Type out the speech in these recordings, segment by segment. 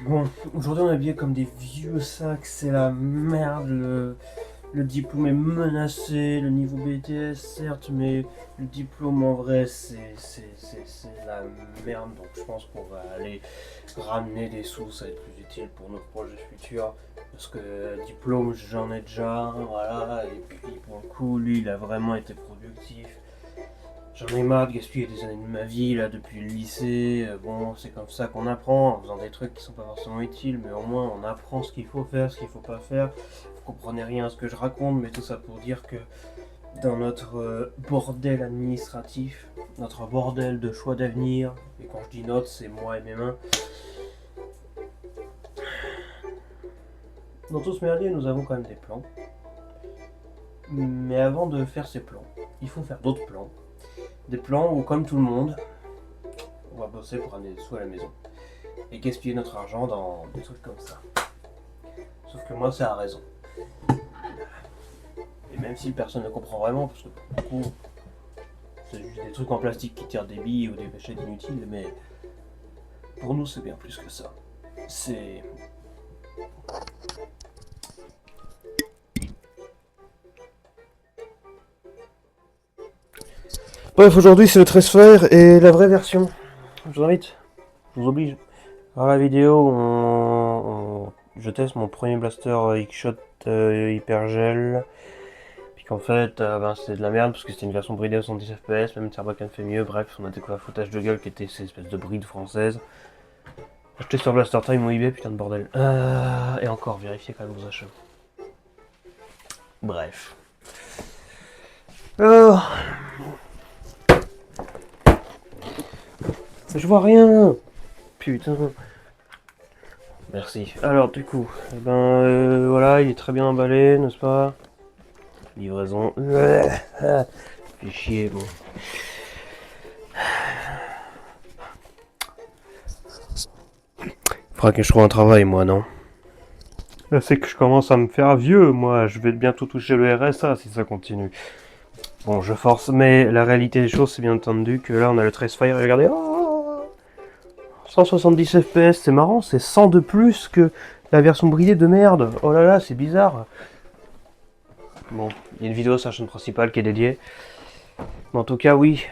Bon, aujourd'hui on est habillé comme des vieux sacs, c'est la merde, le diplôme est menacé, le niveau BTS certes, mais le diplôme en vrai c'est la merde, donc je pense qu'on va aller ramener des sous, ça va être plus utile pour nos projets futurs, parce que diplôme j'en ai déjà un, voilà, et puis pour le coup lui il a vraiment été productif. J'en ai marre de gaspiller des années de ma vie là depuis le lycée. Bon, c'est comme ça qu'on apprend, en faisant des trucs qui sont pas forcément utiles, mais au moins on apprend ce qu'il faut faire, ce qu'il faut pas faire. Vous comprenez rien à ce que je raconte, mais tout ça pour dire que dans notre bordel administratif, notre bordel de choix d'avenir, et quand je dis notre, c'est moi et mes mains, dans tout ce merdier, nous avons quand même des plans. Mais avant de faire ces plans, il faut faire d'autres plans. Des plans où, comme tout le monde, on va bosser pour ramener des sous à la maison. Et gaspiller notre argent dans des trucs comme ça. Sauf que moi, ça a raison. Et même si personne ne comprend vraiment, parce que pour beaucoup, c'est juste des trucs en plastique qui tirent des billes ou des vachettes inutiles, mais pour nous, c'est bien plus que ça. C'est. Bref, aujourd'hui, c'est le 13 Fire et la vraie version. Je vous invite, je vous oblige. Dans la vidéo, je teste mon premier blaster X-Shot Hypergel. Puis qu'en fait, c'était de la merde parce que c'était une version bridée à 70 FPS, même Sarbacane fait mieux. Bref, on a découvert un foutage de gueule qui était ces espèces de brides françaises. Acheté sur Blaster Time ou eBay, putain de bordel. Et encore, vérifiez quand même vos achats. Bref. Alors. Je vois rien. Putain. Merci. Alors, du coup, voilà, il est très bien emballé, n'est-ce pas? Livraison. Fait chier, bon. Faudra que je trouve un travail, moi, non? Là, c'est que je commence à me faire vieux, moi. Je vais bientôt toucher le RSA si ça continue. Bon, je force, mais la réalité des choses, c'est bien entendu que là, on a le Fire et regardez. Oh, 170 FPS, c'est marrant, c'est 100 de plus que la version bridée de merde. Oh là là, c'est bizarre. Bon, il y a une vidéo sur la chaîne principale qui est dédiée. Mais en tout cas, oui.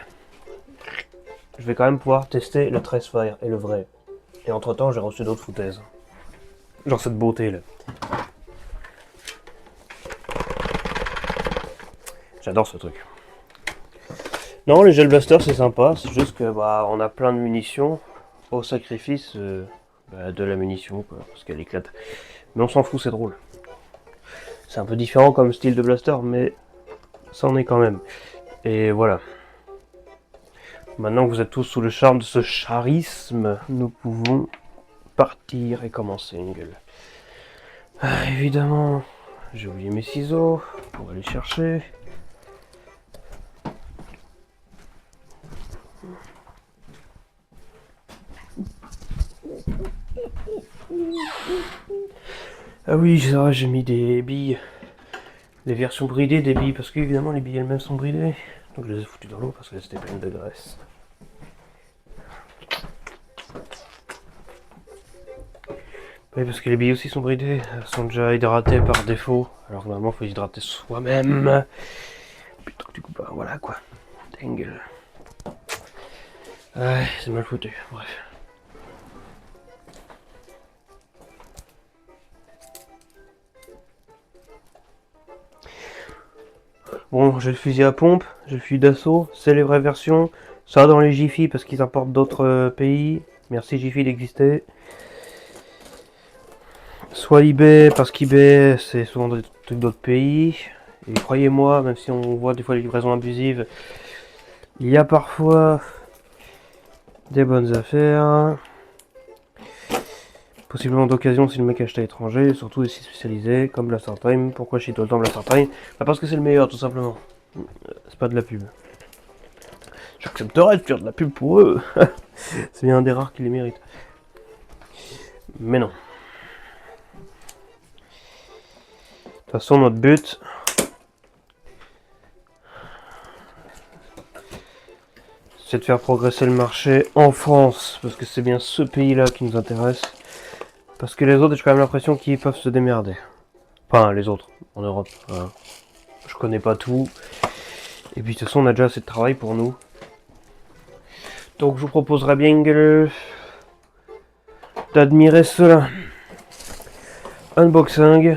Je vais quand même pouvoir tester le Fire et le vrai. Et entre temps, j'ai reçu d'autres foutaises. Genre cette beauté là. J'adore ce truc. Non, les gel blasters c'est sympa, c'est juste que on a plein de munitions au sacrifice de la munition quoi, parce qu'elle éclate. Mais on s'en fout, c'est drôle. C'est un peu différent comme style de blaster, mais ça en est quand même. Et voilà. Maintenant que vous êtes tous sous le charme de ce charisme, nous pouvons partir et commencer une gueule. Évidemment, j'ai oublié mes ciseaux pour aller chercher. Ah oui, c'est vrai, j'ai mis des billes. Les versions bridées des billes, parce qu'évidemment les billes elles-mêmes sont bridées. Donc je les ai foutues dans l'eau parce qu'elles étaient pleines de graisse. Oui, parce que les billes aussi sont bridées, elles sont déjà hydratées par défaut. Alors que normalement il faut les hydrater soi-même. Putain, du coup, voilà quoi. Dingue. Ouais, c'est mal foutu, bref. Bon, j'ai le fusil à pompe, j'ai le fusil d'assaut, c'est les vraies versions. Ça dans les Jiffy parce qu'ils importent d'autres pays. Merci Jiffy d'exister. Soit eBay parce qu'eBay c'est souvent des trucs d'autres pays. Et croyez-moi, même si on voit des fois les livraisons abusives, il y a parfois des bonnes affaires. Possiblement d'occasion si le mec achète à l'étranger, surtout des sites spécialisés comme Blaster Time. Pourquoi je cite tout le temps Blaster Time? Parce que c'est le meilleur tout simplement. C'est pas de la pub. J'accepterais de faire de la pub pour eux. C'est bien un des rares qui les mérite. Mais non. De toute façon, notre but, c'est de faire progresser le marché en France, parce que c'est bien ce pays-là qui nous intéresse. Parce que les autres, j'ai quand même l'impression qu'ils peuvent se démerder. Enfin, les autres, en Europe. Hein. Je connais pas tout. Et puis de toute façon, on a déjà assez de travail pour nous. Donc je vous proposerais bien d'admirer cela. Unboxing,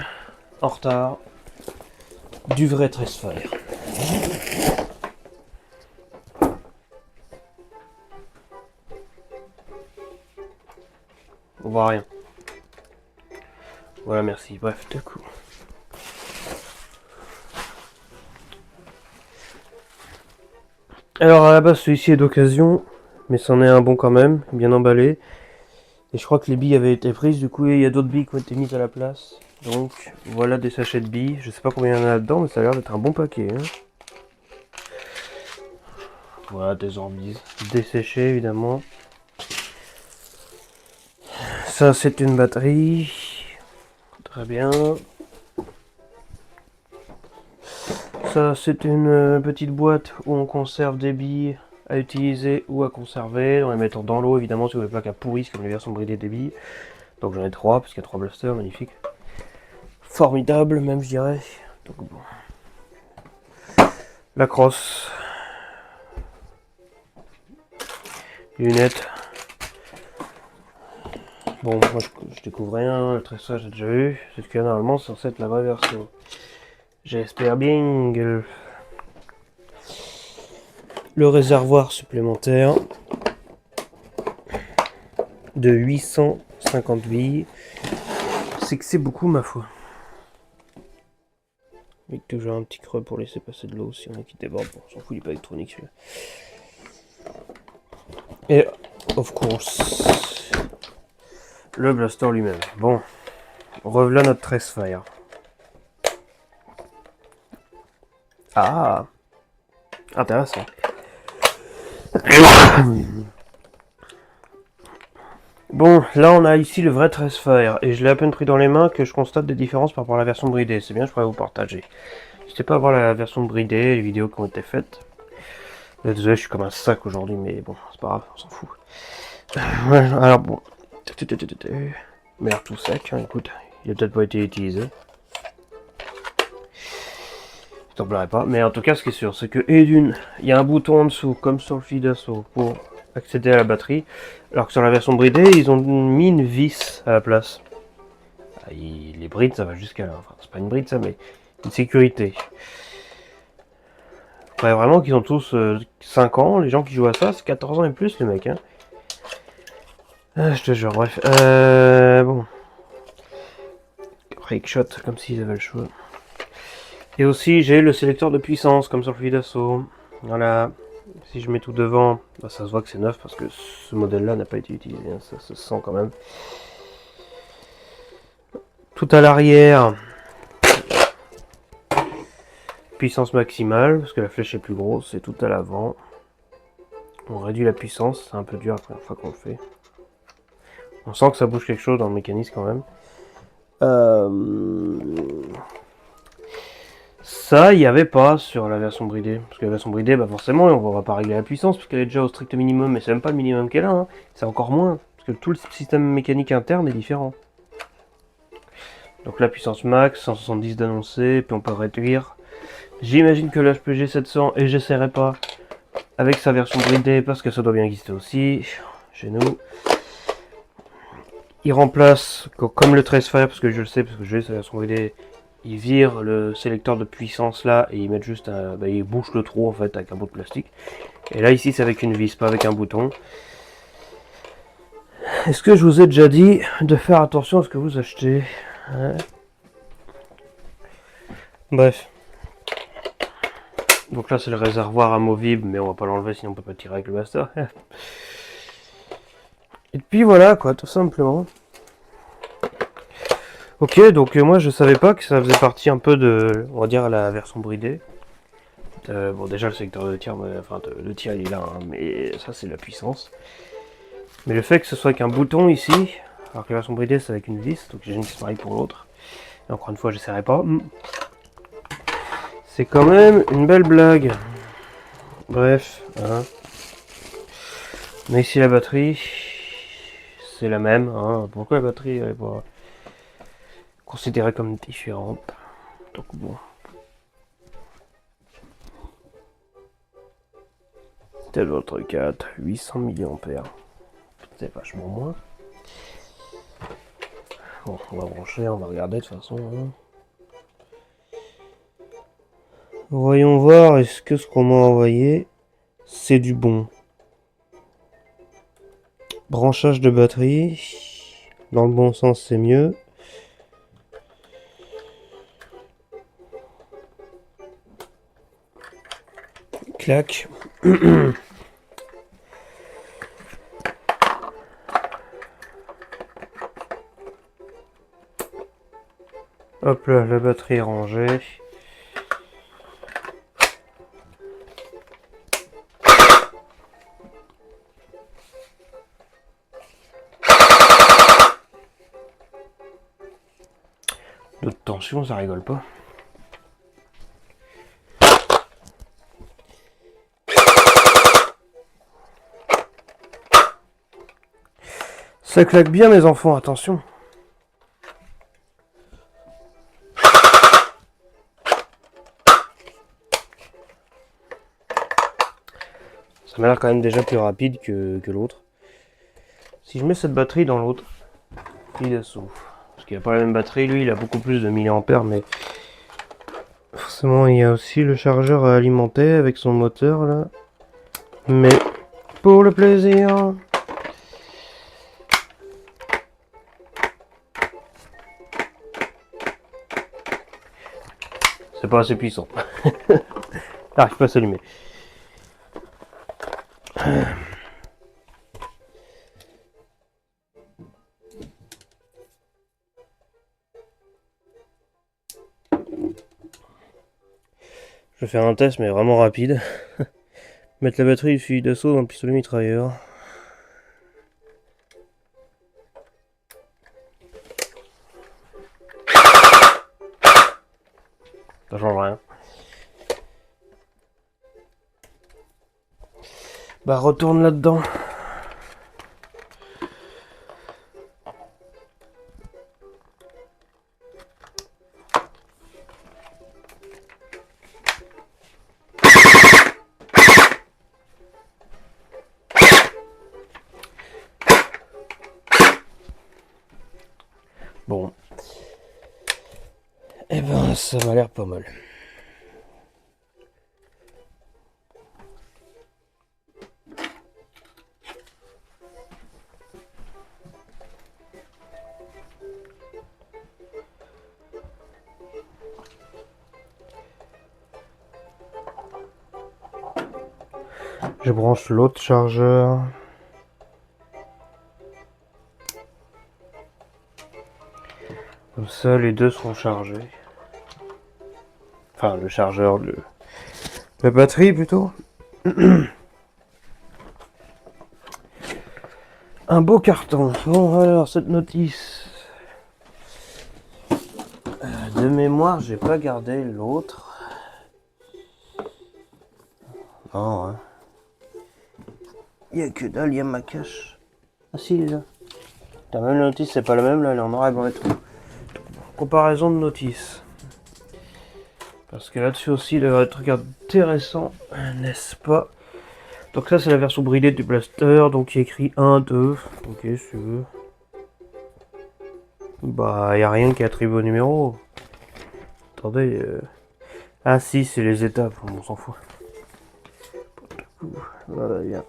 en retard, du vrai Tresfire. On voit rien. Voilà, merci. Bref, du coup. Alors à la base, celui-ci est d'occasion, mais c'en est un bon quand même, bien emballé. Et je crois que les billes avaient été prises, du coup il y a d'autres billes qui ont été mises à la place. Donc voilà des sachets de billes, je sais pas combien il y en a là-dedans, mais ça a l'air d'être un bon paquet. Hein. Voilà des orbises, desséchées évidemment. Ça c'est une batterie, très bien. Ça c'est une petite boîte où on conserve des billes à utiliser ou à conserver, en les mettant dans l'eau évidemment si vous voulez pas qu'elles pourrissent comme les versions bridées des billes. Donc j'en ai 3 parce qu'il y a 3 blasters, magnifique. Formidable même je dirais. Donc bon. La crosse. Lunettes. Bon moi je découvre rien, le tressage j'ai déjà eu. C'est que normalement c'est censé être la vraie version. J'espère bien que le réservoir supplémentaire de 850 billes. C'est que c'est beaucoup ma foi. Avec toujours un petit creux pour laisser passer de l'eau si on a qui déborde. Bon, on s'en fout, il n'est pas électronique celui-là. Et, of course, le blaster lui-même. Bon, revoilà notre Tresfire. Ah, intéressant. Bon, là on a ici le vrai Tresfire, et je l'ai à peine pris dans les mains que je constate des différences par rapport à la version bridée. C'est bien, je pourrais vous partager. N'hésitez pas à voir la version bridée, les vidéos qui ont été faites. Désolé, je suis comme un sac aujourd'hui, mais bon, c'est pas grave, on s'en fout. Alors bon, l'air tout sec, hein, écoute, il a peut-être pas été utilisé. Je t'en plairai pas, mais en tout cas, ce qui est sûr, c'est que, et d'une, il y a un bouton en dessous, comme sur le fil d'assaut, pour accéder à la batterie, alors que sur la version bridée, ils ont mis une vis à la place. Les brides, ça va jusqu'à là, enfin, c'est pas une bride ça, mais une sécurité. Ouais, vraiment qu'ils ont tous 5 ans, les gens qui jouent à ça, c'est 14 ans et plus les mecs. Hein. Je te jure, bref. Bon. Break shot, comme s'ils avaient le choix. Et aussi, j'ai le sélecteur de puissance, comme sur le fusil d'assaut. Voilà. Si je mets tout devant, bah, ça se voit que c'est neuf parce que ce modèle-là n'a pas été utilisé. Hein, ça se sent quand même. Tout à l'arrière. Puissance maximale, parce que la flèche est plus grosse, c'est tout à l'avant. On réduit la puissance, c'est un peu dur la première fois qu'on le fait. On sent que ça bouge quelque chose dans le mécanisme quand même. Ça, il n'y avait pas sur la version bridée. Parce que la version bridée, bah forcément, on va pas régler la puissance, puisqu'elle est déjà au strict minimum, mais c'est même pas le minimum qu'elle a, hein. C'est encore moins, parce que tout le système mécanique interne est différent. Donc la puissance max, 170 d'annoncé, puis on peut réduire. J'imagine que l'HPG 700, et j'essaierai pas avec sa version bridée, parce que ça doit bien exister aussi, chez nous. Il remplace, comme le Tresfire, parce que je le sais, parce que j'ai sa version bridée, il vire le sélecteur de puissance là, et ils mettent juste ils bouchent le trou en fait, avec un bout de plastique. Et là ici c'est avec une vis, pas avec un bouton. Est-ce que je vous ai déjà dit de faire attention à ce que vous achetez, hein? Bref. Donc là c'est le réservoir amovible, mais on va pas l'enlever sinon on peut pas tirer avec le blaster. Et puis voilà quoi, tout simplement. Ok, donc moi je savais pas que ça faisait partie un peu de, on va dire, la version bridée. Bon déjà le secteur de tir, enfin le tir il est là, hein, mais ça c'est la puissance. Mais le fait que ce soit avec un bouton ici, alors que la version bridée c'est avec une vis, donc j'ai une qui se pareil pour l'autre. Et encore une fois j'essaierai pas. C'est quand même une belle blague. Bref, hein. On a ici la batterie. c'est la même. Hein. Pourquoi la batterie elle est pas considérée comme différente? Donc bon. Tel votre 4, 800 mAh. C'est vachement moins. Bon, on va brancher, on va regarder de toute façon. Hein. Voyons voir, est-ce que ce qu'on m'a envoyé, c'est du bon. Branchage de batterie. Dans le bon sens, c'est mieux. Clac. Hop là, la batterie est rangée. De tension, ça rigole pas. Ça claque bien mes enfants, attention. Ça m'a l'air quand même déjà plus rapide que l'autre. Si je mets cette batterie dans l'autre, il a souffle. Parce qu'il n'a pas la même batterie, lui il a beaucoup plus de milliampères, mais forcément il y a aussi le chargeur à alimenter avec son moteur là. Mais pour le plaisir. C'est pas assez puissant. J'arrive pas à s'allumer. Je vais faire un test mais vraiment rapide. Mettre la batterie du fusil d'assaut dans le pistolet mitrailleur. Ça change rien. Bah retourne là-dedans. Bon. Eh ben ça m'a l'air pas mal. Je branche l'autre chargeur. Comme ça, les deux seront chargés. Enfin, le chargeur, la batterie plutôt. Un beau carton. Bon, alors, cette notice. De mémoire, j'ai pas gardé l'autre. Non, hein. Il y a que dalle, il y a ma cache. Ah si, il est là. Putain, même la notice, c'est pas la même, là, elle est en noir et blanc et tout. Comparaison de notice. Parce que là-dessus aussi, il y a des trucs intéressants, n'est-ce pas? Donc ça, c'est la version bridée du blaster, donc il y a écrit 1, 2. Ok, si tu veux. Bah, il n'y a rien qui attribue au numéro. Attendez. Ah si, c'est les étapes, on s'en fout. Voilà, bien.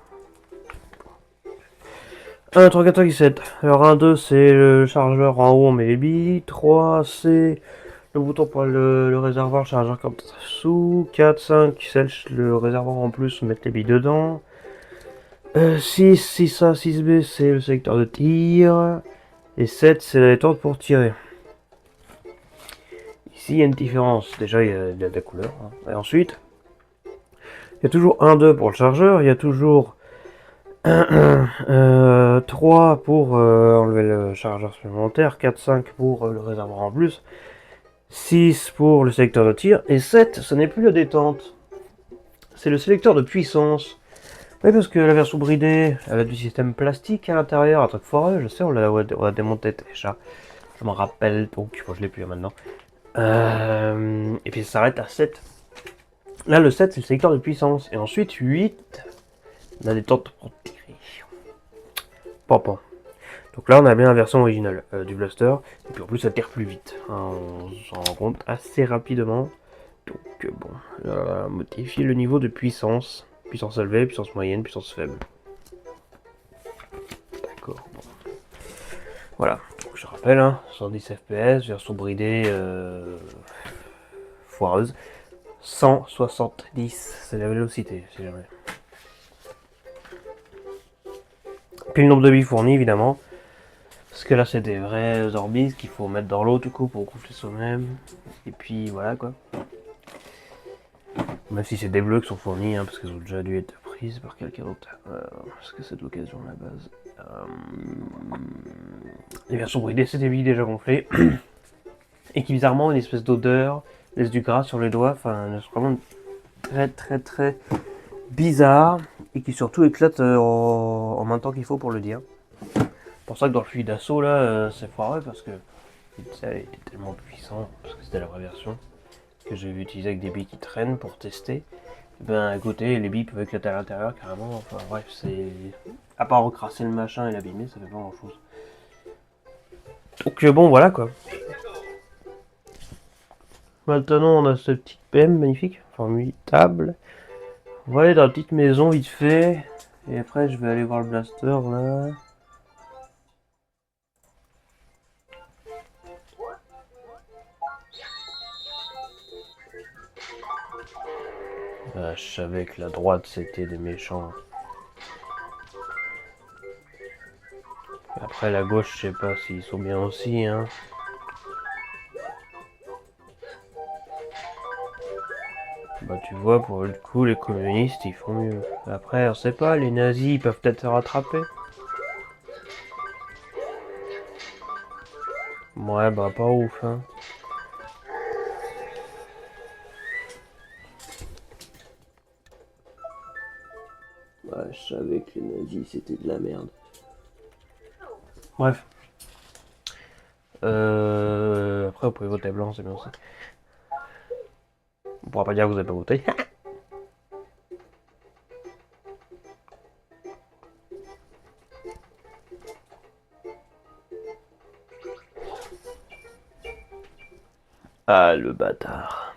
1, 3, 4, 5, 7. Alors 1, 2, c'est le chargeur en haut, on met les billes. 3, c'est le bouton pour le réservoir, chargeur comme sous. 4, 5, c'est le réservoir en plus, on met les billes dedans. 6, 6A, 6B, c'est le sélecteur de tir. Et 7, c'est la détente pour tirer. Ici, il y a une différence. Déjà, il y a de la couleur. Hein. Et ensuite, il y a toujours 1, 2 pour le chargeur. Il y a toujours 3 pour enlever le chargeur supplémentaire. 4, 5 pour le réservoir en plus. 6 pour le sélecteur de tir. Et 7, ce n'est plus la détente. C'est le sélecteur de puissance. Oui, parce que la version bridée, elle a du système plastique à l'intérieur, un truc foireux, je sais, on l'a démonté déjà. Je m'en rappelle, donc bon, je l'ai plus maintenant. Et puis ça s'arrête à 7. Là, le 7, c'est le sélecteur de puissance. Et ensuite, 8, on a des tentes pour tirer. Papa. Donc là, on a bien la version originale du blaster. Et puis en plus, ça tire plus vite. Hein, on s'en rend compte assez rapidement. Donc bon, là, modifier le niveau de puissance. Puissance élevée, puissance moyenne, puissance faible. D'accord. Bon. Voilà. Donc, je rappelle, hein, 110 FPS, version bridée foireuse. 170, c'est la vélocité, si jamais. Puis le nombre de billes fournis, évidemment. Parce que là, c'est des vrais orbites qu'il faut mettre dans l'eau, du coup, pour gonfler soi-même. Et puis, voilà, quoi. Même si c'est des bleus qui sont fournis, hein, parce qu'elles ont déjà dû être prises par quelqu'un d'autre. Parce que c'est de l'occasion, à la base. Les versions bridées, c'est des billes déjà gonflées. Et qui, bizarrement, ont une espèce d'odeur, laisse du gras sur les doigts. Enfin, c'est vraiment très bizarre. Et qui, surtout, éclate en même temps qu'il faut pour le dire. C'est pour ça que dans le fusil d'assaut, là, c'est foireux, parce que ça était tellement puissant, parce que c'était la vraie version, que j'ai utilisé avec des billes qui traînent pour tester. Et ben écoutez, les billes peuvent éclater à l'intérieur carrément, enfin bref, c'est... À part recrasser le machin et l'abîmer, ça fait pas grand chose. Donc bon, voilà quoi. Maintenant on a ce petit PM magnifique, formidable. On va aller dans la petite maison vite fait, et après je vais aller voir le blaster là. Ah, je savais que la droite c'était des méchants. Après la gauche, je sais pas s'ils sont bien aussi, hein. Bah tu vois, pour le coup, les communistes, ils font mieux. Après, on sait pas, les nazis, ils peuvent peut-être se rattraper. Ouais, bah pas ouf, hein. Ouais, je savais que les nazis, c'était de la merde. Bref. Après, vous pouvez voter blanc, c'est bien aussi. On pourra pas dire que vous avez pas voté. Ah, le bâtard.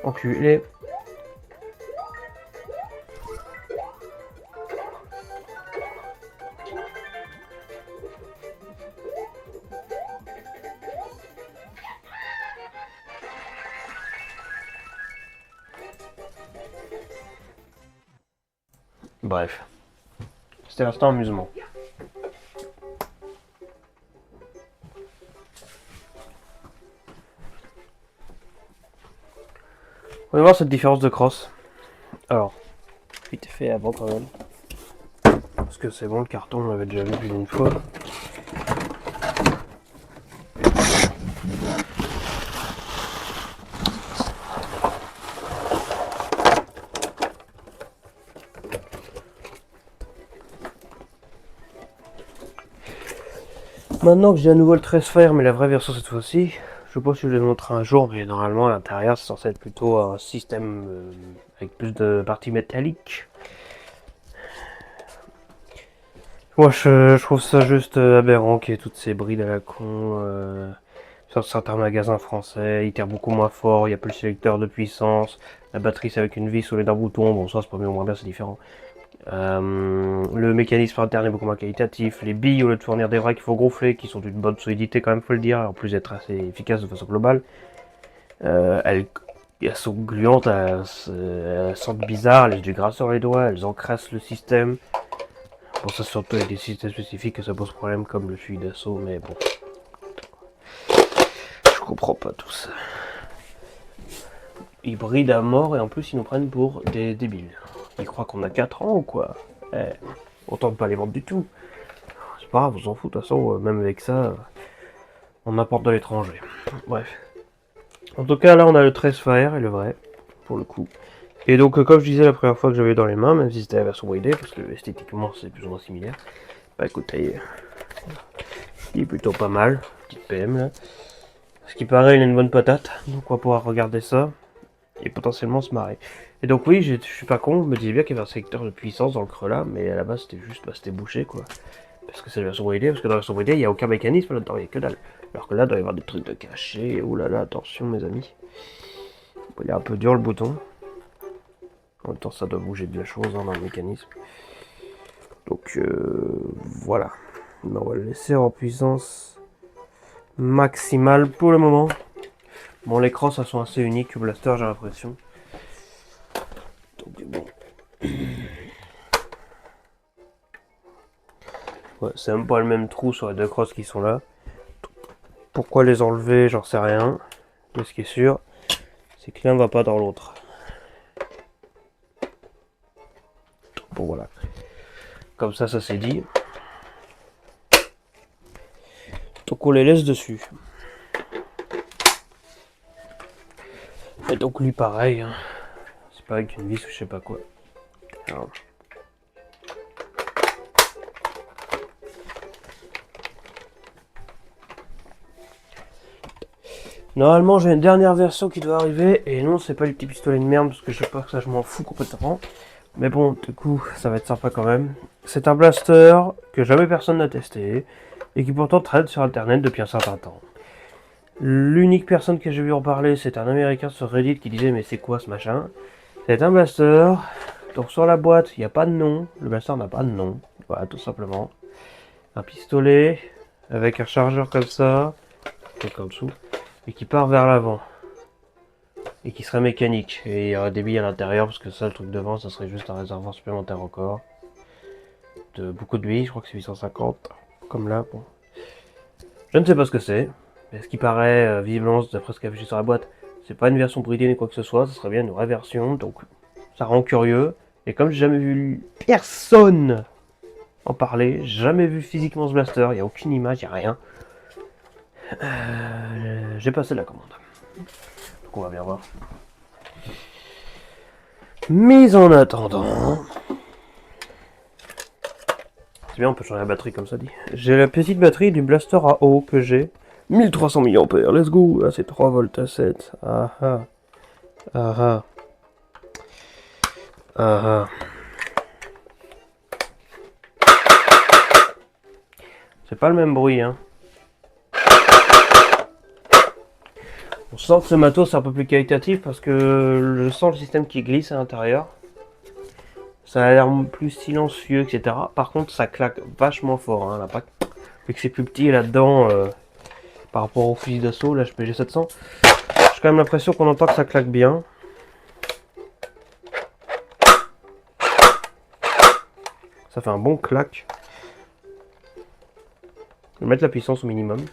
Enculé. Bref. C'était l'instant amusement. On va voir cette différence de crosse. Alors, vite fait avant quand même. Parce que c'est bon, le carton, on l'avait déjà vu plus d'une fois. Maintenant que j'ai à nouveau le 13 Fire, mais la vraie version cette fois-ci, je sais pas si je vais le montrer un jour, mais normalement à l'intérieur c'est censé être plutôt un système avec plus de parties métalliques. Moi je trouve ça juste aberrant qu'il y ait toutes ces brides à la con sur certains magasins français. Il tire beaucoup moins fort, il n'y a plus le sélecteur de puissance, la batterie c'est avec une vis au lieu d'un bouton, bon ça c'est pas mieux ou moins bien, c'est différent. Le mécanisme interne est beaucoup moins qualitatif. Les billes, au lieu de fournir des vrais qu'il faut gonfler, qui sont d'une bonne solidité quand même, faut le dire, en plus d'être assez efficaces de façon globale, elles sont gluantes, elles sentent bizarre, elles laissent du gras sur les doigts, elles encrassent le système. Bon, ça surtout avec des systèmes spécifiques que ça pose problème, comme le fusil d'assaut, mais bon. Je comprends pas tout ça. Ils brident à mort et en plus ils nous prennent pour des débiles. Ils croient qu'on a 4 ans ou quoi? Autant ne pas les vendre du tout. c'est pas grave, on s'en fout, de toute façon, même avec ça, on apporte de l'étranger. Bref. En tout cas, là, on a le 13 Fire, et le vrai, pour le coup. Et donc, comme je disais la première fois que j'avais dans les mains, même si c'était la version bridée, parce que esthétiquement, c'est plus ou moins similaire, bah écoutez, il est plutôt pas mal, petite PM, là. Ce qui paraît, il a une bonne patate, donc on va pouvoir regarder ça, et potentiellement se marrer. Et donc oui, je suis pas con, je me disais bien qu'il y avait un secteur de puissance dans le creux là, mais à la base c'était juste, c'était bouché quoi. Parce que c'est la version bridée, parce que dans la version bridée, il n'y a aucun mécanisme là-dedans, il n'y a que dalle. Alors que là, il doit y avoir des trucs de cachés, oh là là, attention mes amis. Bon, il est un peu dur le bouton. En même temps, ça doit bouger de la chose dans le mécanisme. Donc voilà. Mais on va le laisser en puissance maximale pour le moment. Bon, les crosses, elles sont assez uniques au blaster, j'ai l'impression. Donc bon. Ouais, c'est même pas le même trou sur les deux crosses qui sont là. Pourquoi les enlever, j'en sais rien. Mais ce qui est sûr, c'est que l'un va pas dans l'autre. Bon voilà. Comme ça c'est dit. Donc on les laisse dessus. Et donc lui pareil. Hein. C'est pas avec une vis ou je sais pas quoi. Alors. Normalement j'ai une dernière version qui doit arriver. Et non, c'est pas les petits pistolets de merde parce que je sais pas que ça je m'en fous complètement. Mais bon, du coup, ça va être sympa quand même. C'est un blaster que jamais personne n'a testé. Et qui pourtant traîne sur internet depuis un certain temps. L'unique personne que j'ai vu en parler, c'est un américain sur Reddit qui disait mais c'est quoi ce machin? C'est un blaster. Donc sur la boîte, il n'y a pas de nom. Le blaster n'a pas de nom. Voilà, tout simplement. Un pistolet avec un chargeur comme ça, donc en dessous, et qui part vers l'avant. Et qui serait mécanique. Et il y aurait des billes à l'intérieur, parce que ça, le truc devant, ça serait juste un réservoir supplémentaire encore. De beaucoup de billes, je crois que c'est 850. Comme là, bon. Je ne sais pas ce que c'est. Mais ce qui paraît, visiblement, d'après ce qu'il y a affiché sur la boîte, c'est pas une version bridée ni quoi que ce soit, ce serait bien une vraie version, donc ça rend curieux. Et comme j'ai jamais vu personne en parler, jamais vu physiquement ce blaster, il n'y a aucune image, il n'y a rien. J'ai passé la commande. Donc on va bien voir. Mais en attendant... C'est bien, on peut changer la batterie comme ça dit. J'ai la petite batterie du blaster à eau que j'ai. 1300 mAh, let's go. Ah, c'est 3 volts à 7. Ah ah. Ah ah. Ah ah. C'est pas le même bruit, hein. On sent que ce matos c'est un peu plus qualitatif parce que je sens le système qui glisse à l'intérieur. Ça a l'air plus silencieux, etc. Par contre, ça claque vachement fort. Hein, l'impact. Vu que c'est plus petit là-dedans par rapport au fusil d'assaut, l'HPG 700. J'ai quand même l'impression qu'on entend que ça claque bien. Ça fait un bon claque. Je vais mettre la puissance au minimum.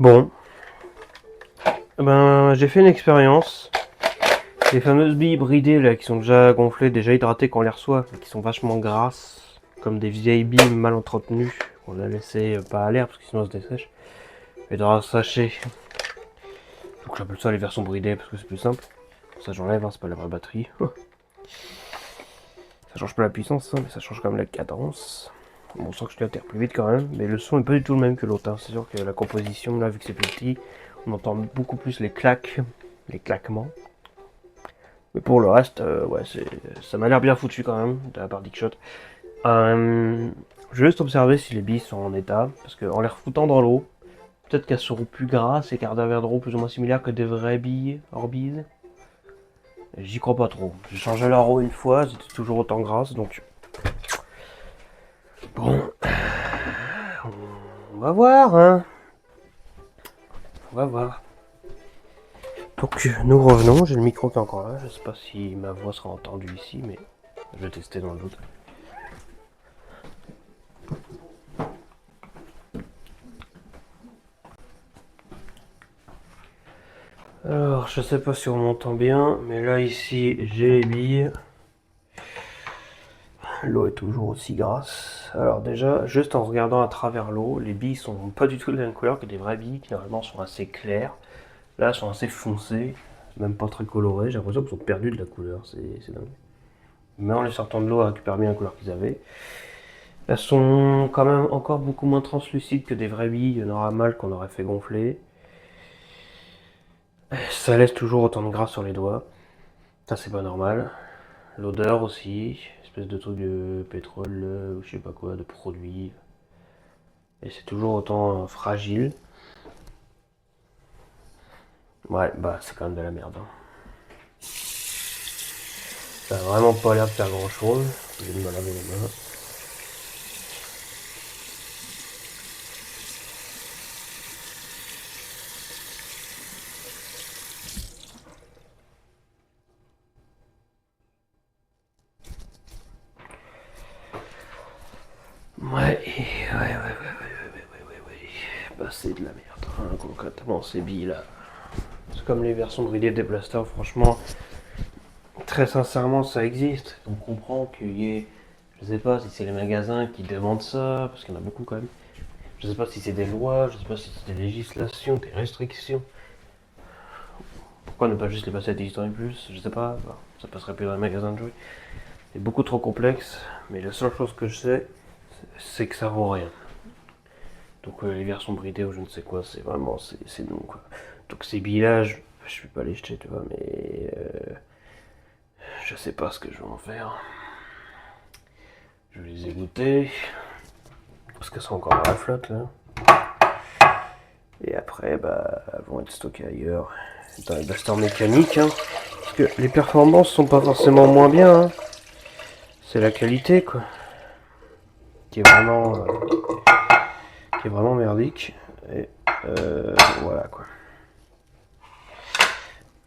Bon. Ben, j'ai fait une expérience. Les fameuses billes bridées là, qui sont déjà gonflées, déjà hydratées quand on les reçoit, mais qui sont vachement grasses, comme des vieilles billes mal entretenues, qu'on a laissé pas à l'air parce que sinon elles se dessèchent. Et dans un sachet. Donc j'appelle ça les versions bridées parce que c'est plus simple. Ça j'enlève, hein, c'est pas la vraie batterie. Ça change pas la puissance, hein, mais ça change quand même la cadence. Bon, on sent que je l'altère plus vite quand même, mais le son est pas du tout le même que l'autre. Hein. C'est sûr que la composition, là, vu que c'est plus petit, on entend beaucoup plus les claques, les claquements. Mais pour le reste, ouais, ça m'a l'air bien foutu quand même, de la part d'Ickshot. Je vais juste observer si les billes sont en état, parce qu'en les refoutant dans l'eau, peut-être qu'elles seront plus grasses et qu'elles deviendront plus ou moins similaires que des vraies billes Orbeez. J'y crois pas trop. J'ai changé leur eau une fois, c'était toujours autant grasse, donc... Bon... On va voir, hein. On va voir. Donc nous revenons, j'ai le micro qui est encore là, je sais pas si ma voix sera entendue ici, mais je vais tester dans le doute. Alors je sais pas si on m'entend bien, mais là ici j'ai les billes. L'eau est toujours aussi grasse. Alors déjà, juste en regardant à travers l'eau, les billes sont pas du tout de la même couleur que des vraies billes qui normalement sont assez claires. Là, elles sont assez foncées, même pas très colorées. J'ai l'impression qu'elles ont perdu de la couleur, c'est dingue. Mais en les sortant de l'eau, elles récupèrent bien la couleur qu'ils avaient. Elles sont quand même encore beaucoup moins translucides que des vraies billes normales qu'on aurait fait gonfler. Ça laisse toujours autant de gras sur les doigts. Ça, c'est pas normal. L'odeur aussi, espèce de truc de pétrole ou je sais pas quoi, de produit. Et c'est toujours autant fragile. Ouais, bah c'est quand même de la merde. Hein. Ça a vraiment pas l'air de faire grand chose. Je vais me laver les mains. Ouais. Bah c'est de la merde. Hein, concrètement, ces billes là. C'est comme les versions bridées des blasters, franchement. Très sincèrement, ça existe. On comprend qu'il y ait. Je sais pas si c'est les magasins qui demandent ça, parce qu'il y en a beaucoup quand même. Je sais pas si c'est des lois, je sais pas si c'est des législations, des restrictions. Pourquoi ne pas juste les passer à Digital Plus? Je sais pas, bah, ça passerait plus dans les magasins de jouets. C'est beaucoup trop complexe, mais la seule chose que je sais, c'est que ça vaut rien. Donc les versions bridées ou je ne sais quoi, c'est vraiment, c'est non quoi. Donc ces billes-là, je vais pas les jeter, tu vois, mais je sais pas ce que je vais en faire. Je vais les égoutter, parce qu'elles sont encore dans la flotte là. Et après, bah, elles vont être stockées ailleurs, dans les blasters mécaniques, hein. Parce que les performances sont pas forcément moins bien, hein. C'est la qualité, quoi, qui est vraiment merdique. Et voilà, quoi.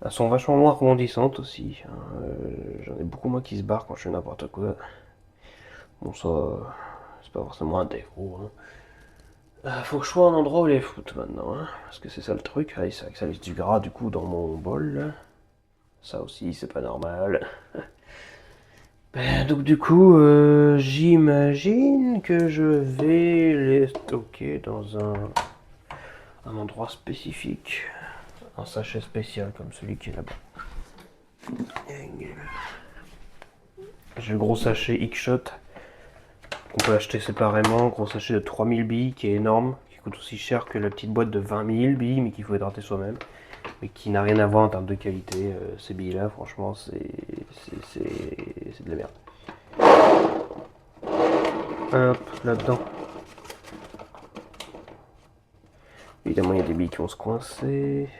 Elles sont vachement moins rebondissantes aussi. Hein. J'en ai beaucoup moins qui se barrent quand je fais n'importe quoi. Bon, ça, c'est pas forcément un défaut. Hein. Faut que je sois un endroit où les foutre maintenant. Hein. Parce que c'est ça le truc. Ah, c'est vrai que ça laisse du gras du coup dans mon bol. Là. Ça aussi, c'est pas normal. Donc du coup, j'imagine que je vais les stocker dans un endroit spécifique. Un sachet spécial comme celui qui est là-bas. J'ai le gros sachet X-Shot qu'on peut acheter séparément. Gros sachet de 3000 billes qui est énorme. Qui coûte aussi cher que la petite boîte de 20 000 billes mais qu'il faut hydrater soi-même. Mais qui n'a rien à voir en termes de qualité. Ces billes-là, franchement, c'est de la merde. Hop, là-dedans. Évidemment, il y a des billes qui vont se coincer.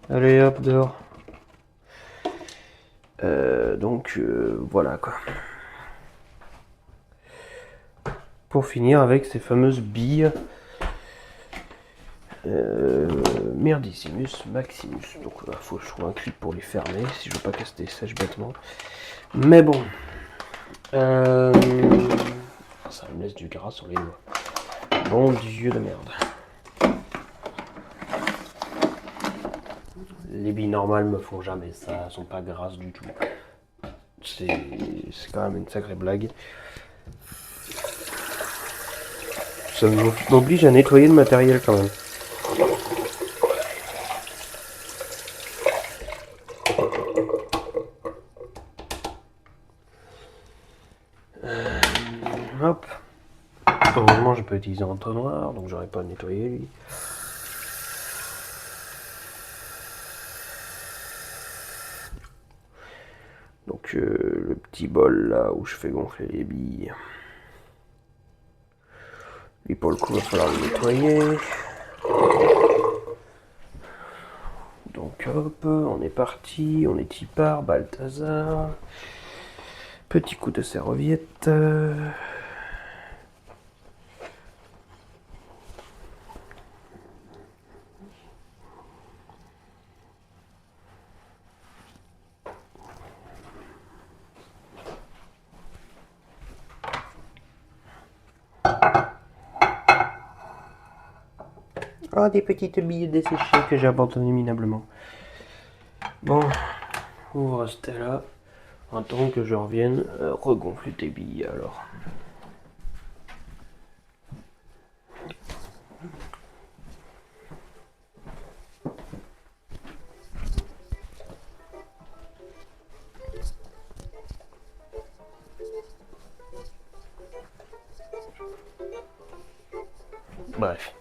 Allez, hop, dehors. Donc, voilà quoi. Pour finir avec ces fameuses billes Merdissimus Maximus. Donc, il faut que je trouve un clip pour les fermer si je veux pas casser des sèches bêtement. Mais bon. Ça me laisse du gras sur les doigts. Bon Dieu de merde. Les billes normales me font jamais ça, elles sont pas grasses du tout. C'est quand même une sacrée blague. Ça m'oblige à nettoyer le matériel quand même. Hop. Heureusement, je peux utiliser un entonnoir, donc j'aurais pas à nettoyer lui. Donc le petit bol là où je fais gonfler les billes. Lui pour le coup, il va falloir le nettoyer. Donc hop, on est parti, on est Tipar, Balthazar. Petit coup de serviette. Oh, des petites billes desséchées que j'ai abandonnées minablement. Bon, vous restez là. En tant que je revienne regonfler tes billes alors. Bref.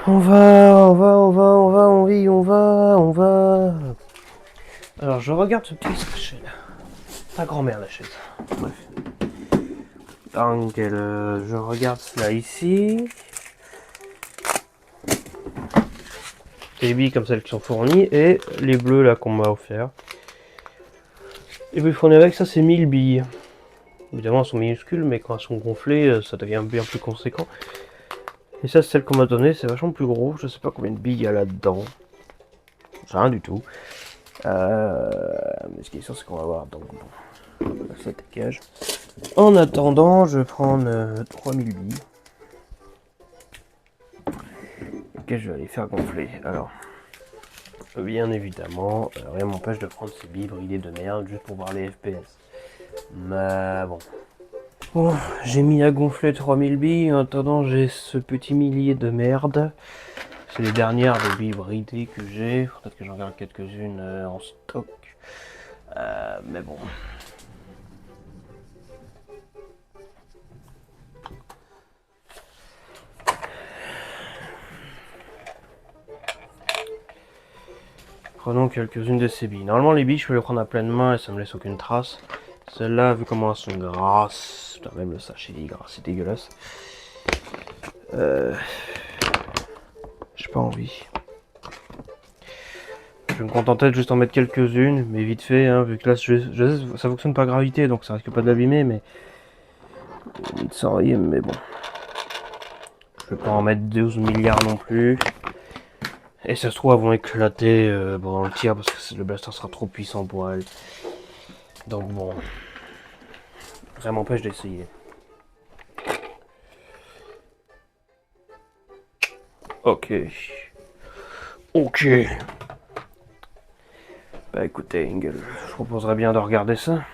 On va. Alors je regarde ce petit sachet là. Ta grand-mère la chaise. Bref. Donc je regarde cela ici. Les billes comme celles qui sont fournies et les bleus là qu'on m'a offert. Et puis fourni avec ça c'est 1000 billes. Évidemment elles sont minuscules mais quand elles sont gonflées ça devient bien plus conséquent. Et ça c'est celle qu'on m'a donnée, c'est vachement plus gros, je sais pas combien de billes il y a là-dedans. C'est rien du tout. Mais ce qui est sûr c'est qu'on va voir, donc bon, ça dégage. En attendant je vais prendre 3000 billes. Ok, je vais les faire gonfler. Alors, bien évidemment, rien m'empêche de prendre ces billes bridées de merde juste pour voir les FPS. Mais bon. Bon, j'ai mis à gonfler 3000 billes. En attendant, j'ai ce petit millier de merde. C'est les dernières des billes bridées que j'ai. Peut-être que j'en garde quelques-unes en stock. Mais bon. Prenons quelques-unes de ces billes. Normalement, les billes, je peux les prendre à pleine main et ça me laisse aucune trace. Celles-là, vu comment elles sont grasses, putain, même le sachet est gras, c'est dégueulasse. J'ai pas envie. Je vais me contenter de juste en mettre quelques-unes, mais vite fait, hein, vu que là, ça fonctionne par gravité, donc ça risque pas de l'abîmer, mais... Sorry, mais bon. Je vais pas en mettre 12 milliards non plus. Et ça se trouve, elles vont éclater dans le tir, parce que le blaster sera trop puissant pour elle. Donc bon... Ça m'empêche d'essayer. Ok. Ok. Bah écoutez, Engel, je proposerais bien de regarder ça.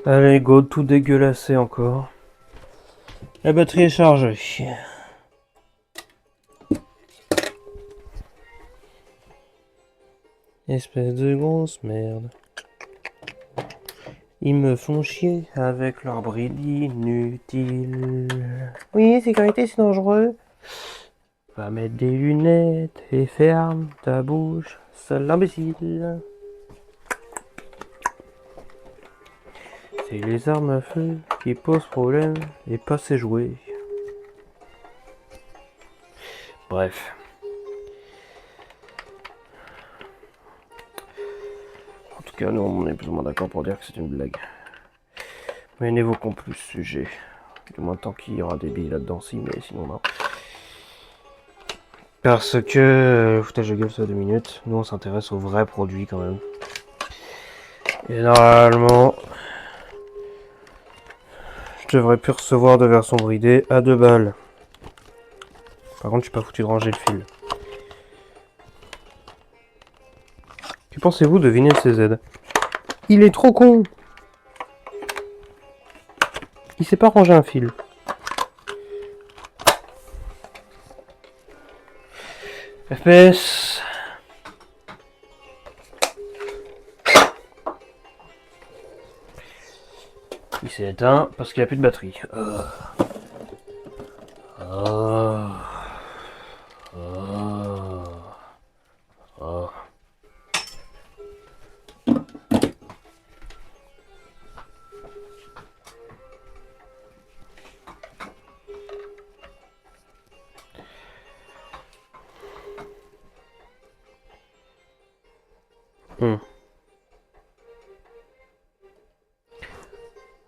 Allez, go, tout dégueulassé encore. La batterie est chargée. Espèce de grosse merde. Ils me font chier avec leur bride inutile. Oui, sécurité, c'est dangereux. Va mettre des lunettes et ferme ta bouche, sale imbécile. C'est les armes à feu qui posent problème et pas ses jouets. Bref. En tout cas, nous on est plus ou moins d'accord pour dire que c'est une blague. Mais n'évoquons plus ce sujet. Du moins tant qu'il y aura des billes là-dedans, si, mais sinon non. Parce que, foutage de gueule, ça 2 minutes. Nous on s'intéresse aux vrais produits quand même. Et normalement, je devrais plus recevoir de version bridée à 2 balles. Par contre, je suis pas foutu de ranger le fil. Que pensez-vous de Vinyl CZ? Il est trop con! Il sait pas ranger un fil. FPS. s'est éteint parce qu'il n'y a plus de batterie.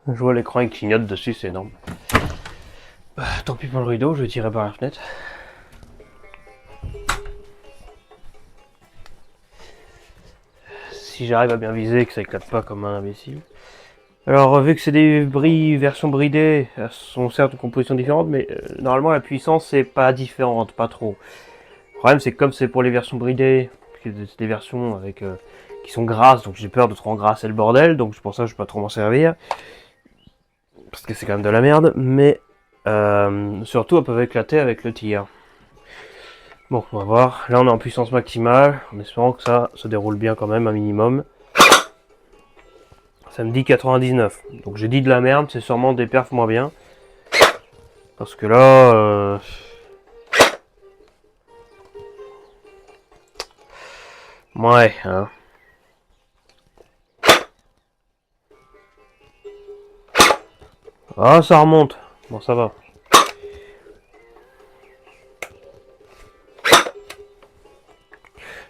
Je vois l'écran qui clignote dessus, c'est énorme. Tant pis pour le rideau, je vais tirer par la fenêtre. Si j'arrive à bien viser, que ça éclate pas comme un imbécile. Alors, vu que c'est des versions bridées, elles sont certes de composition différente, mais normalement la puissance c'est pas différente, pas trop. Le problème c'est que comme c'est pour les versions bridées, c'est des versions avec qui sont grasses, donc j'ai peur de trop engrasser le bordel, donc c'est pour ça que je vais pas trop m'en servir. Parce que c'est quand même de la merde, mais surtout elles peuvent éclater avec le tir. Bon, on va voir. Là on est en puissance maximale, en espérant que ça se déroule bien quand même, un minimum. Ça me dit 99. Donc j'ai dit de la merde, c'est sûrement des perfs moins bien. Parce que là... Ouais, hein. Ah, ça remonte. Bon, ça va.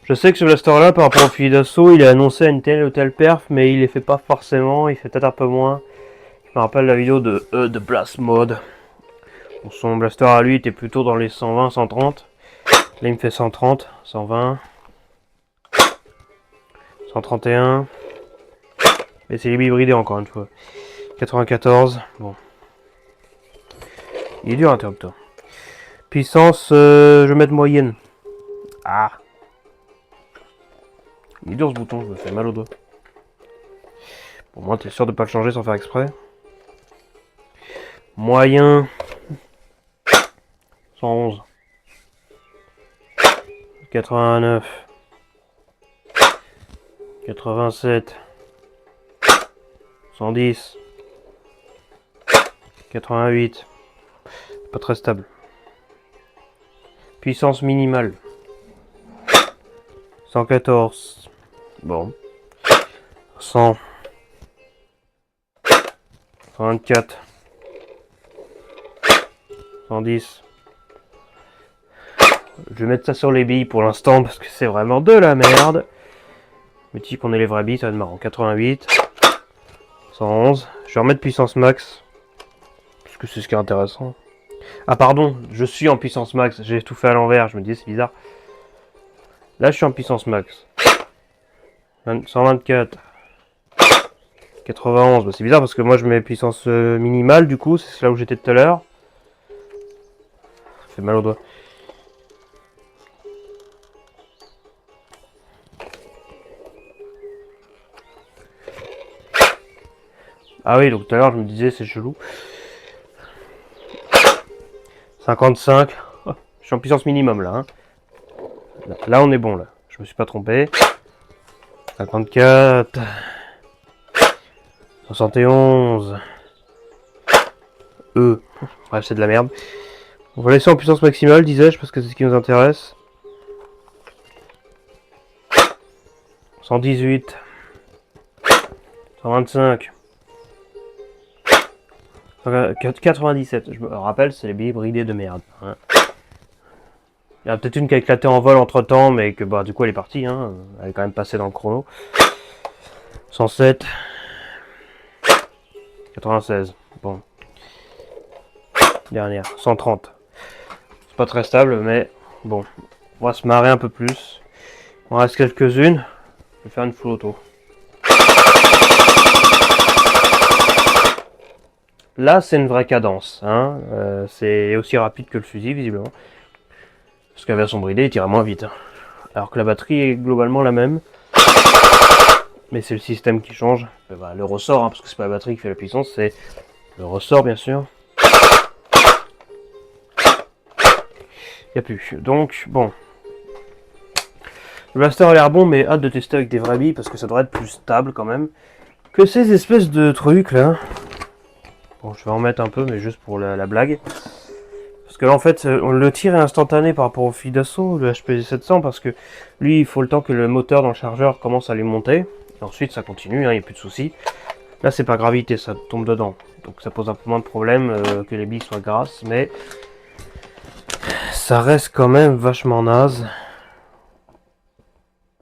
Je sais que ce blaster-là, par rapport au fusil d'assaut, il est annoncé à une telle ou telle perf, mais il les fait pas forcément, il fait peut-être un peu moins. Je me rappelle la vidéo de Blast Mode. Bon, son blaster à lui était plutôt dans les 120, 130. Là, il me fait 130, 120, 131. Et c'est les bibridés encore une fois. 94, bon. Il est dur l'interrupteur. Puissance, je vais mettre moyenne. Ah. Il est dur ce bouton, je me fais mal au doigt. Bon, moi, t'es sûr de pas le changer sans faire exprès. Moyen. 111. 89. 87. 110. 88. Pas très stable. Puissance minimale. 114. Bon. 100. 124. 110. Je vais mettre ça sur les billes pour l'instant parce que c'est vraiment de la merde. Mais dis qu'on est les vraies billes, ça va être marrant. 88. 111. Je vais remettre puissance max. Parce que c'est ce qui est intéressant. Ah pardon, je suis en puissance max. J'ai tout fait à l'envers, je me dis c'est bizarre. Là je suis en puissance max. 124. 91. Bah, c'est bizarre parce que moi je mets puissance minimale du coup. C'est là où j'étais tout à l'heure. Ça fait mal au doigt. Ah oui, donc tout à l'heure je me disais c'est chelou. 55. Oh, je suis en puissance minimum là, hein. Là on est bon là. Je me suis pas trompé. 54. 71. Bref, c'est de la merde. On va laisser en puissance maximale, disais-je, parce que c'est ce qui nous intéresse. 118. 125. 97. Je me rappelle, c'est les billets bridés de merde. Hein. Il y en a peut-être une qui a éclaté en vol entre temps, mais que bah du coup elle est partie. Hein. Elle est quand même passée dans le chrono. 107. 96. Bon. Dernière. 130. C'est pas très stable, mais bon. On va se marrer un peu plus. Il en reste quelques-unes. Je vais faire une full auto. Là, c'est une vraie cadence. Hein. C'est aussi rapide que le fusil, visiblement. Parce qu'à version bridée, il tire moins vite. Hein. Alors que la batterie est globalement la même. Mais c'est le système qui change. Bah, le ressort, hein, parce que c'est pas la batterie qui fait la puissance, c'est le ressort, bien sûr. Il n'y a plus. Donc, bon. Le blaster a l'air bon, mais hâte de tester avec des vraies billes, parce que ça devrait être plus stable quand même. Que ces espèces de trucs là. Bon, je vais en mettre un peu, mais juste pour la blague. Parce que là, en fait, le tir est instantané par rapport au fusil d'assaut, le HP 700, parce que lui, il faut le temps que le moteur dans le chargeur commence à lui monter. Et ensuite, ça continue, il n'y a plus de soucis. Là, c'est pas gravité, ça tombe dedans. Donc ça pose un peu moins de problème que les billes soient grasses, mais ça reste quand même vachement naze.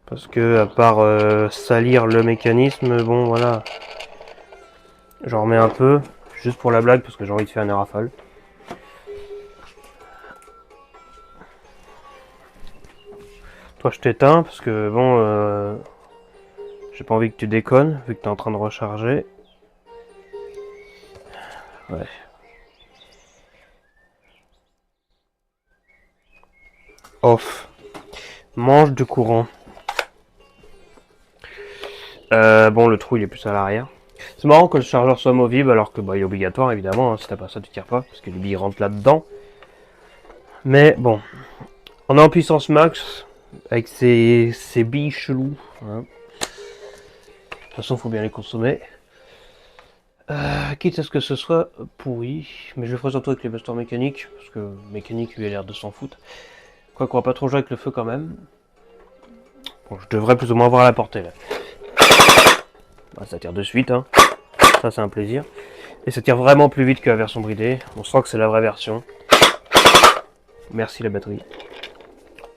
Parce que, à part salir le mécanisme, bon, voilà. J'en remets un peu, juste pour la blague, parce que j'ai envie de faire une rafale. Toi, je t'éteins, parce que, bon, j'ai pas envie que tu déconnes, vu que t'es en train de recharger. Ouais. Off. Manche de courant. Bon, le trou, il est plus à l'arrière. C'est marrant que le chargeur soit movible, alors que, bah, il est obligatoire, évidemment, hein, si t'as pas ça, tu tires pas, parce que les billes rentrent là-dedans. Mais, bon. On est en puissance max, avec ces billes cheloues. Hein. De toute façon, faut bien les consommer. Quitte à ce que ce soit pourri, mais je le ferai surtout avec les busters mécaniques, parce que mécanique lui a l'air de s'en foutre. Quoi qu'on va pas trop jouer avec le feu quand même. Bon, je devrais plus ou moins avoir à la portée là. Bah, ça tire de suite, hein. Ça c'est un plaisir. Et ça tire vraiment plus vite que la version bridée. On sent que c'est la vraie version. Merci la batterie.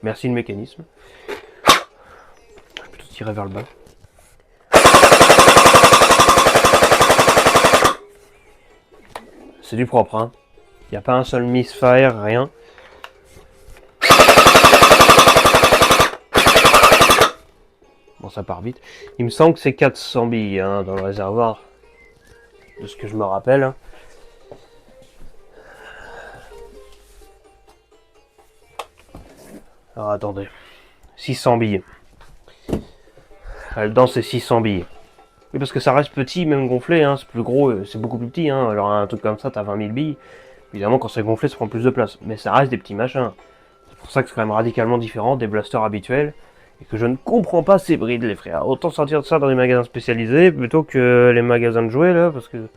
Merci le mécanisme. Je vais plutôt tirer vers le bas. C'est du propre, hein. Il n'y a pas un seul misfire, rien. Bon, ça part vite. Il me semble que c'est 400 billes hein, dans le réservoir. De ce que je me rappelle. Hein. Alors attendez. 600 billes. Là-dedans, c'est 600 billes. Oui, parce que ça reste petit, même gonflé. Hein. C'est plus gros, c'est beaucoup plus petit. Hein. Alors un truc comme ça, t'as 20 000 billes. Évidemment, quand c'est gonflé, ça prend plus de place. Mais ça reste des petits machins. C'est pour ça que c'est quand même radicalement différent des blasters habituels. Et que je ne comprends pas ces brides, les frères. Autant sortir de ça dans les magasins spécialisés plutôt que les magasins de jouets, là. Parce que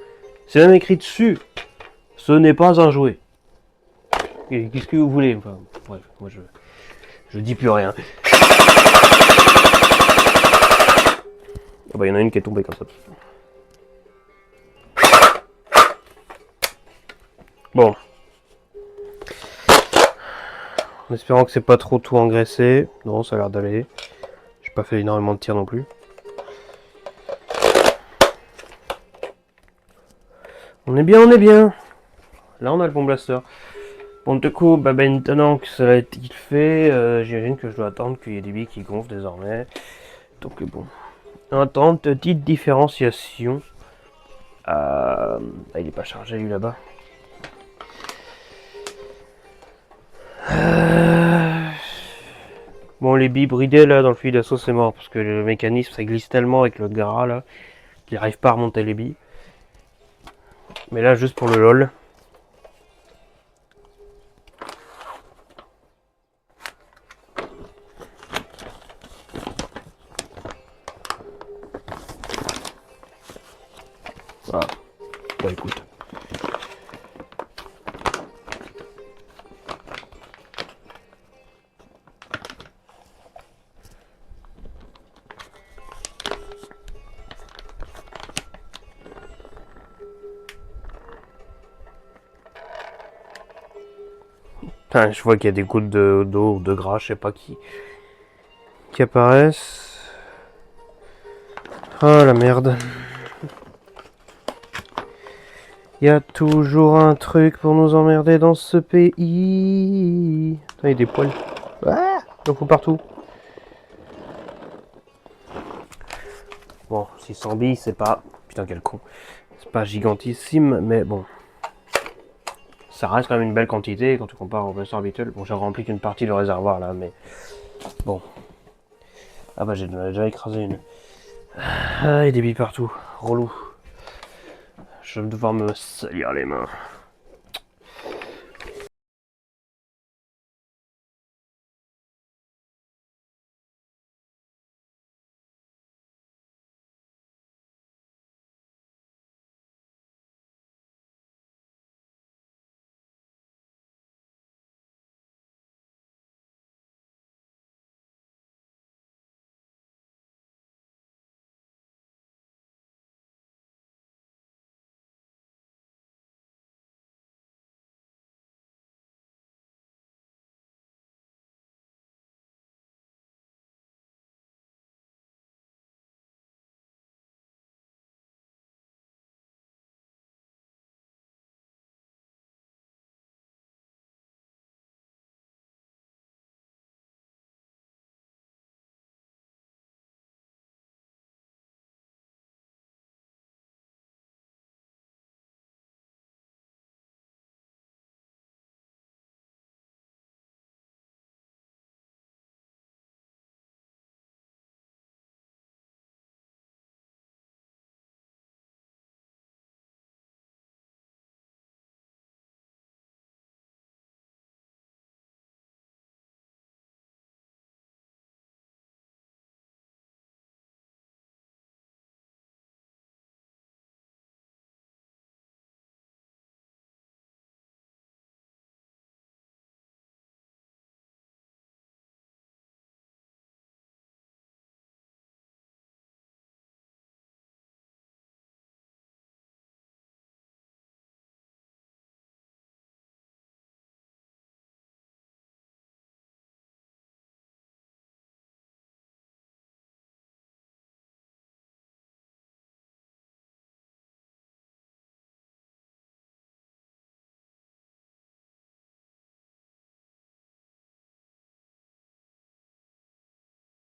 c'est même écrit dessus. Ce n'est pas un jouet. Qu'est-ce que vous voulez enfin, bref, moi je dis plus rien. Oh bah, y en a une qui est tombée comme ça. Bon. En espérant que c'est pas trop tout engraissé. Non, ça a l'air d'aller. J'ai pas fait énormément de tirs non plus. On est bien, on est bien. Là, on a le bon blaster. Bon, du coup, bah, maintenant que ça a été fait, j'imagine que je dois attendre qu'il y ait des billes qui gonflent désormais. Donc, bon. Attendre, petite différenciation. Ah, il est pas chargé, lui, là-bas. Bon, les billes bridées, là, dans le fusil d'assaut, c'est mort. Parce que le mécanisme, ça glisse tellement avec le gras, là, qu'il n'arrive pas à remonter les billes. Mais là, juste pour le lol. Voilà. Bon, écoute. Putain, je vois qu'il y a des gouttes d'eau ou de gras, je sais pas qui apparaissent. Oh la merde. Il y a toujours un truc pour nous emmerder dans ce pays. Putain, il y a des poils. Ah, il en faut partout. Bon, 600 billes, c'est pas... Putain, quel con. C'est pas gigantissime, mais bon. Ça reste quand même une belle quantité quand tu compares au blaster habituel. Bon, j'ai rempli qu'une partie du réservoir là, mais... Bon. Ah bah, j'ai déjà écrasé une. Ah, il y a des billes partout. Relou. Je vais devoir me salir les mains.